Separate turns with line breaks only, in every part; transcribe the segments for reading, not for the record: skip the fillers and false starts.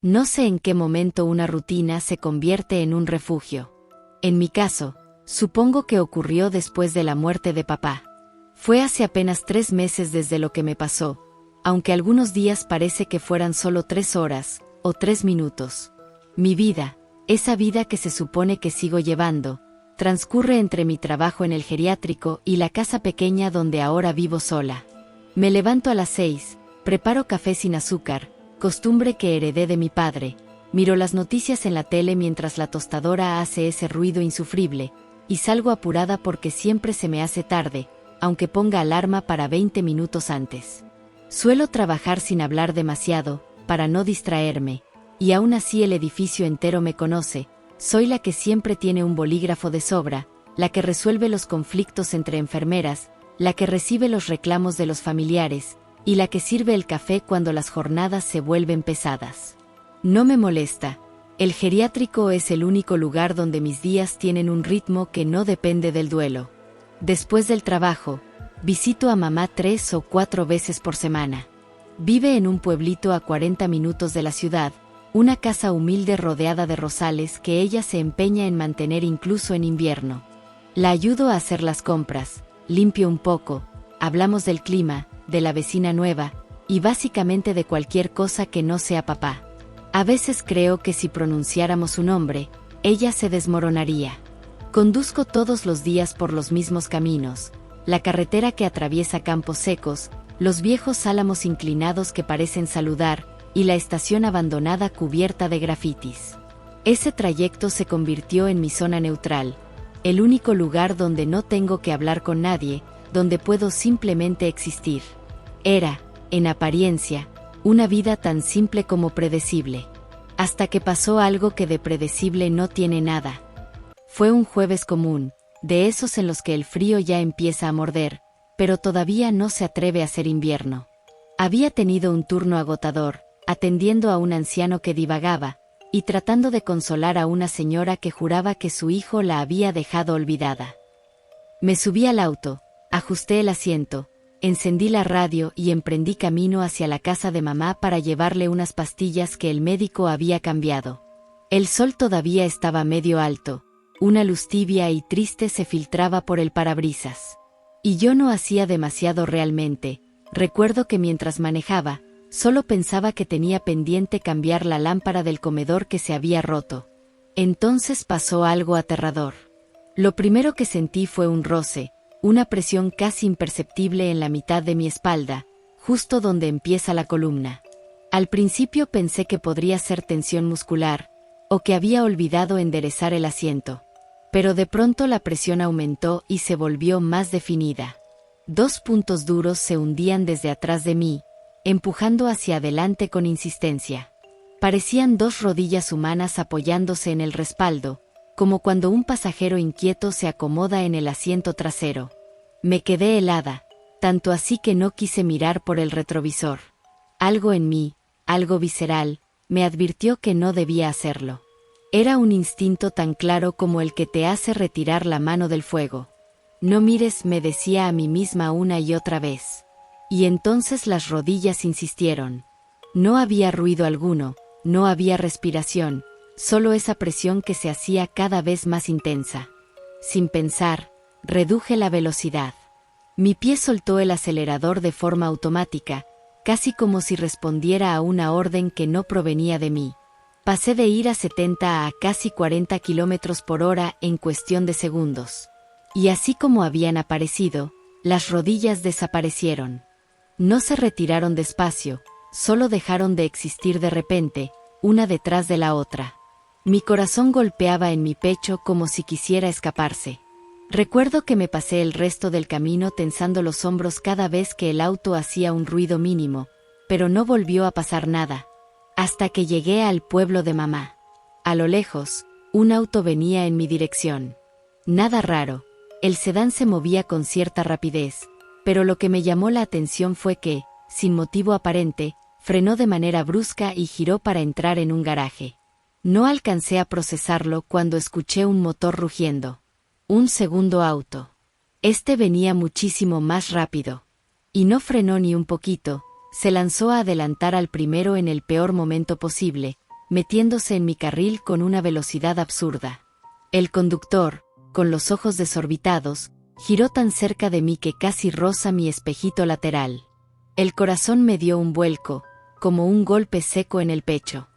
No sé en qué momento una rutina se convierte en un refugio. En mi caso, supongo que ocurrió después de la muerte de papá. Fue hace apenas 3 meses desde lo que me pasó, aunque algunos días parece que fueran solo 3 horas, o 3 minutos. Mi vida, esa vida que se supone que sigo llevando, transcurre entre mi trabajo en el geriátrico y la casa pequeña donde ahora vivo sola. Me levanto a las 6, preparo café sin azúcar, costumbre que heredé de mi padre, miro las noticias en la tele mientras la tostadora hace ese ruido insufrible, y salgo apurada porque siempre se me hace tarde, aunque ponga alarma para 20 minutos antes. Suelo trabajar sin hablar demasiado, para no distraerme, y aún así el edificio entero me conoce. Soy la que siempre tiene un bolígrafo de sobra, la que resuelve los conflictos entre enfermeras, la que recibe los reclamos de los familiares, y la que sirve el café cuando las jornadas se vuelven pesadas. No me molesta. El geriátrico es el único lugar donde mis días tienen un ritmo que no depende del duelo. Después del trabajo, visito a mamá 3 o 4 veces por semana. Vive en un pueblito a 40 minutos de la ciudad, una casa humilde rodeada de rosales que ella se empeña en mantener incluso en invierno. La ayudo a hacer las compras, limpio un poco, hablamos del clima, de la vecina nueva, y básicamente de cualquier cosa que no sea papá. A veces creo que si pronunciáramos su nombre, ella se desmoronaría. Conduzco todos los días por los mismos caminos, la carretera que atraviesa campos secos, los viejos álamos inclinados que parecen saludar, y la estación abandonada cubierta de grafitis. Ese trayecto se convirtió en mi zona neutral, el único lugar donde no tengo que hablar con nadie, donde puedo simplemente existir. Era, en apariencia, una vida tan simple como predecible. Hasta que pasó algo que de predecible no tiene nada. Fue un jueves común, de esos en los que el frío ya empieza a morder, pero todavía no se atreve a ser invierno. Había tenido un turno agotador, atendiendo a un anciano que divagaba, y tratando de consolar a una señora que juraba que su hijo la había dejado olvidada. Me subí al auto, ajusté el asiento, encendí la radio y emprendí camino hacia la casa de mamá para llevarle unas pastillas que el médico había cambiado. El sol todavía estaba medio alto, una luz tibia y triste se filtraba por el parabrisas. Y yo no hacía demasiado realmente. Recuerdo que mientras manejaba, solo pensaba que tenía pendiente cambiar la lámpara del comedor que se había roto. Entonces pasó algo aterrador. Lo primero que sentí fue un roce, una presión casi imperceptible en la mitad de mi espalda, justo donde empieza la columna. Al principio pensé que podría ser tensión muscular, o que había olvidado enderezar el asiento. Pero de pronto la presión aumentó y se volvió más definida. 2 puntos duros se hundían desde atrás de mí, empujando hacia adelante con insistencia. Parecían 2 rodillas humanas apoyándose en el respaldo, como cuando un pasajero inquieto se acomoda en el asiento trasero. Me quedé helada, tanto así que no quise mirar por el retrovisor. Algo en mí, algo visceral, me advirtió que no debía hacerlo. Era un instinto tan claro como el que te hace retirar la mano del fuego. No mires, me decía a mí misma una y otra vez. Y entonces las rodillas insistieron. No había ruido alguno, no había respiración, solo esa presión que se hacía cada vez más intensa. Sin pensar, reduje la velocidad. Mi pie soltó el acelerador de forma automática, casi como si respondiera a una orden que no provenía de mí. Pasé de ir a 70 a casi 40 kilómetros por hora en cuestión de segundos. Y así como habían aparecido, las rodillas desaparecieron. No se retiraron despacio, solo dejaron de existir de repente, una detrás de la otra. Mi corazón golpeaba en mi pecho como si quisiera escaparse. Recuerdo que me pasé el resto del camino tensando los hombros cada vez que el auto hacía un ruido mínimo, pero no volvió a pasar nada. Hasta que llegué al pueblo de mamá. A lo lejos, un auto venía en mi dirección. Nada raro, el sedán se movía con cierta rapidez, pero lo que me llamó la atención fue que, sin motivo aparente, frenó de manera brusca y giró para entrar en un garaje. No alcancé a procesarlo cuando escuché un motor rugiendo. Un segundo auto. Este venía muchísimo más rápido. Y no frenó ni un poquito, se lanzó a adelantar al primero en el peor momento posible, metiéndose en mi carril con una velocidad absurda. El conductor, con los ojos desorbitados, giró tan cerca de mí que casi roza mi espejito lateral. El corazón me dio un vuelco, como un golpe seco en el pecho.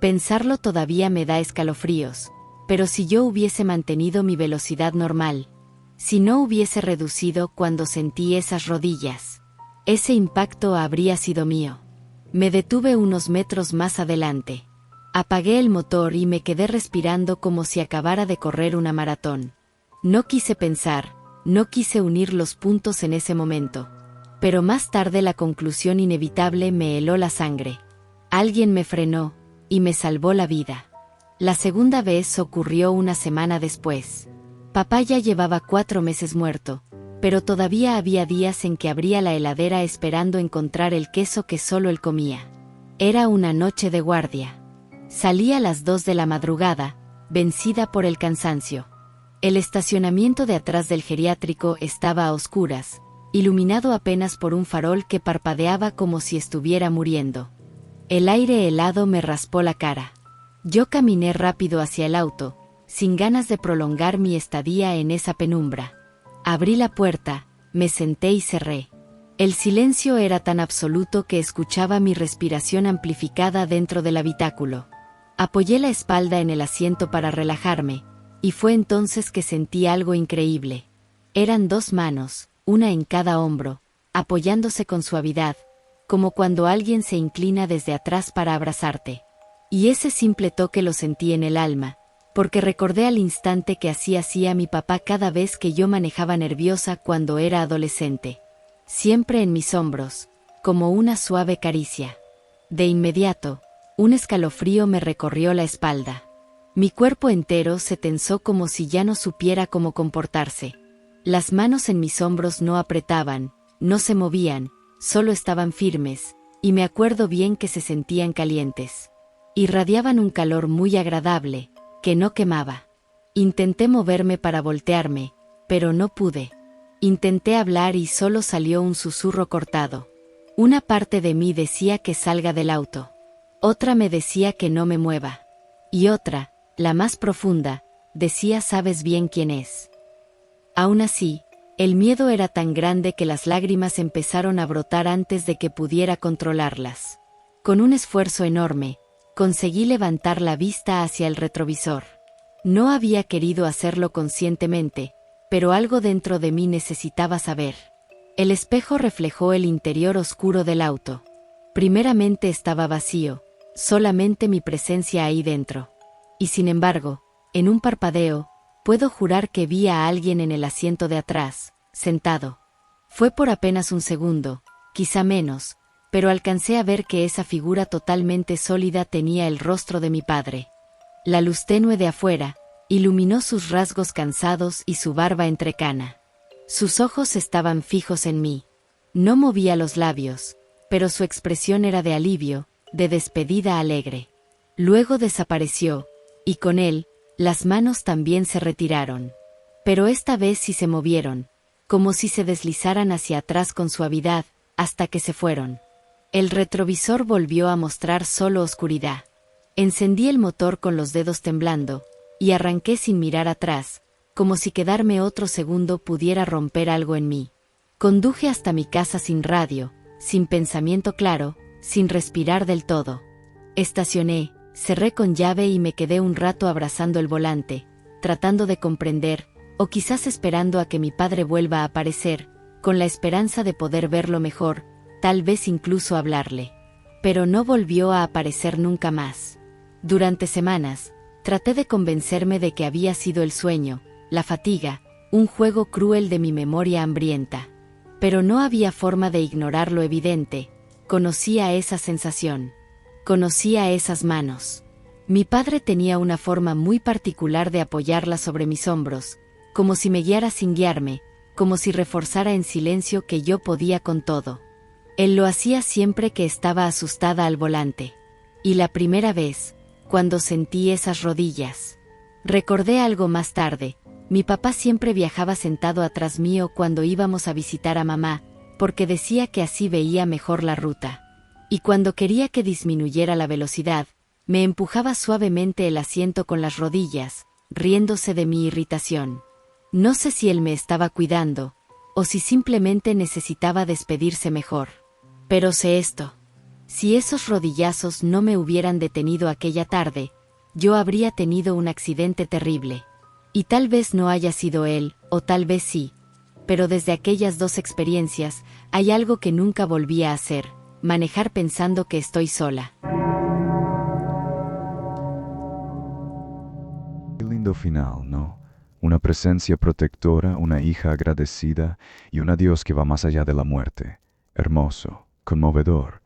Pensarlo todavía me da escalofríos, pero si yo hubiese mantenido mi velocidad normal, si no hubiese reducido cuando sentí esas rodillas, ese impacto habría sido mío. Me detuve unos metros más adelante. Apagué el motor y me quedé respirando como si acabara de correr una maratón. No quise pensar, no quise unir los puntos en ese momento. Pero más tarde la conclusión inevitable me heló la sangre. Alguien me frenó, y me salvó la vida. La segunda vez ocurrió una semana después. Papá ya llevaba 4 meses muerto, pero todavía había días en que abría la heladera esperando encontrar el queso que solo él comía. Era una noche de guardia. Salí a las 2 de la madrugada, vencida por el cansancio. El estacionamiento de atrás del geriátrico estaba a oscuras, iluminado apenas por un farol que parpadeaba como si estuviera muriendo. El aire helado me raspó la cara. Yo caminé rápido hacia el auto, sin ganas de prolongar mi estadía en esa penumbra. Abrí la puerta, me senté y cerré. El silencio era tan absoluto que escuchaba mi respiración amplificada dentro del habitáculo. Apoyé la espalda en el asiento para relajarme, y fue entonces que sentí algo increíble. Eran 2 manos, una en cada hombro, apoyándose con suavidad, como cuando alguien se inclina desde atrás para abrazarte. Y ese simple toque lo sentí en el alma, porque recordé al instante que así hacía mi papá cada vez que yo manejaba nerviosa cuando era adolescente. Siempre en mis hombros, como una suave caricia. De inmediato, un escalofrío me recorrió la espalda. Mi cuerpo entero se tensó como si ya no supiera cómo comportarse. Las manos en mis hombros no apretaban, no se movían, solo estaban firmes, y me acuerdo bien que se sentían calientes. Irradiaban un calor muy agradable, que no quemaba. Intenté moverme para voltearme, pero no pude. Intenté hablar y solo salió un susurro cortado. Una parte de mí decía que salga del auto. Otra me decía que no me mueva. Y otra, la más profunda, decía sabes bien quién es. Aún así, el miedo era tan grande que las lágrimas empezaron a brotar antes de que pudiera controlarlas. Con un esfuerzo enorme, conseguí levantar la vista hacia el retrovisor. No había querido hacerlo conscientemente, pero algo dentro de mí necesitaba saber. El espejo reflejó el interior oscuro del auto. Primeramente estaba vacío, solamente mi presencia ahí dentro. Y sin embargo, en un parpadeo, puedo jurar que vi a alguien en el asiento de atrás, sentado. Fue por apenas un segundo, quizá menos, pero alcancé a ver que esa figura totalmente sólida tenía el rostro de mi padre. La luz tenue de afuera iluminó sus rasgos cansados y su barba entrecana. Sus ojos estaban fijos en mí. No movía los labios, pero su expresión era de alivio, de despedida alegre. Luego desapareció, y con él, las manos también se retiraron. Pero esta vez sí se movieron, como si se deslizaran hacia atrás con suavidad, hasta que se fueron. El retrovisor volvió a mostrar solo oscuridad. Encendí el motor con los dedos temblando, y arranqué sin mirar atrás, como si quedarme otro segundo pudiera romper algo en mí. Conduje hasta mi casa sin radio, sin pensamiento claro, sin respirar del todo. Estacioné, cerré con llave y me quedé un rato abrazando el volante, tratando de comprender, o quizás esperando a que mi padre vuelva a aparecer, con la esperanza de poder verlo mejor, tal vez incluso hablarle. Pero no volvió a aparecer nunca más. Durante semanas, traté de convencerme de que había sido el sueño, la fatiga, un juego cruel de mi memoria hambrienta. Pero no había forma de ignorar lo evidente. Conocía esa sensación. Conocía esas manos. Mi padre tenía una forma muy particular de apoyarla sobre mis hombros, como si me guiara sin guiarme, como si reforzara en silencio que yo podía con todo. Él lo hacía siempre que estaba asustada al volante. Y la primera vez, cuando sentí esas rodillas. Recordé algo más tarde. Mi papá siempre viajaba sentado atrás mío cuando íbamos a visitar a mamá, porque decía que así veía mejor la ruta. Y cuando quería que disminuyera la velocidad, Me empujaba suavemente el asiento con las rodillas, riéndose de mi irritación. No sé si él me estaba cuidando, o si simplemente necesitaba despedirse mejor. Pero sé esto. Si esos rodillazos no me hubieran detenido aquella tarde, yo habría tenido un accidente terrible. Y tal vez no haya sido él, o tal vez sí. Pero desde aquellas dos experiencias, hay algo que nunca volví a hacer: manejar pensando que estoy sola.
Qué lindo final, ¿no? Una presencia protectora, una hija agradecida y un adiós que va más allá de la muerte. Hermoso, conmovedor.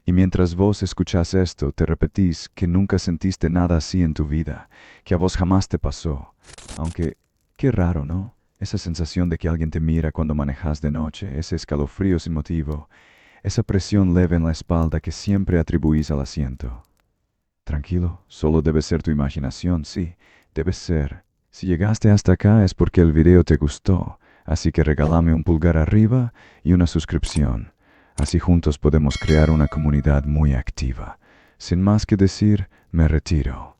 Y mientras vos escuchás esto, te repetís que nunca sentiste nada así en tu vida, que a vos jamás te pasó. Aunque, qué raro, ¿no? Esa sensación de que alguien te mira cuando manejas de noche, ese escalofrío sin motivo, esa presión leve en la espalda que siempre atribuís al asiento. Tranquilo, solo debe ser tu imaginación, sí, debe ser. Si llegaste hasta acá es porque el video te gustó, así que regálame un pulgar arriba y una suscripción. Así juntos podemos crear una comunidad muy activa. Sin más que decir, me retiro.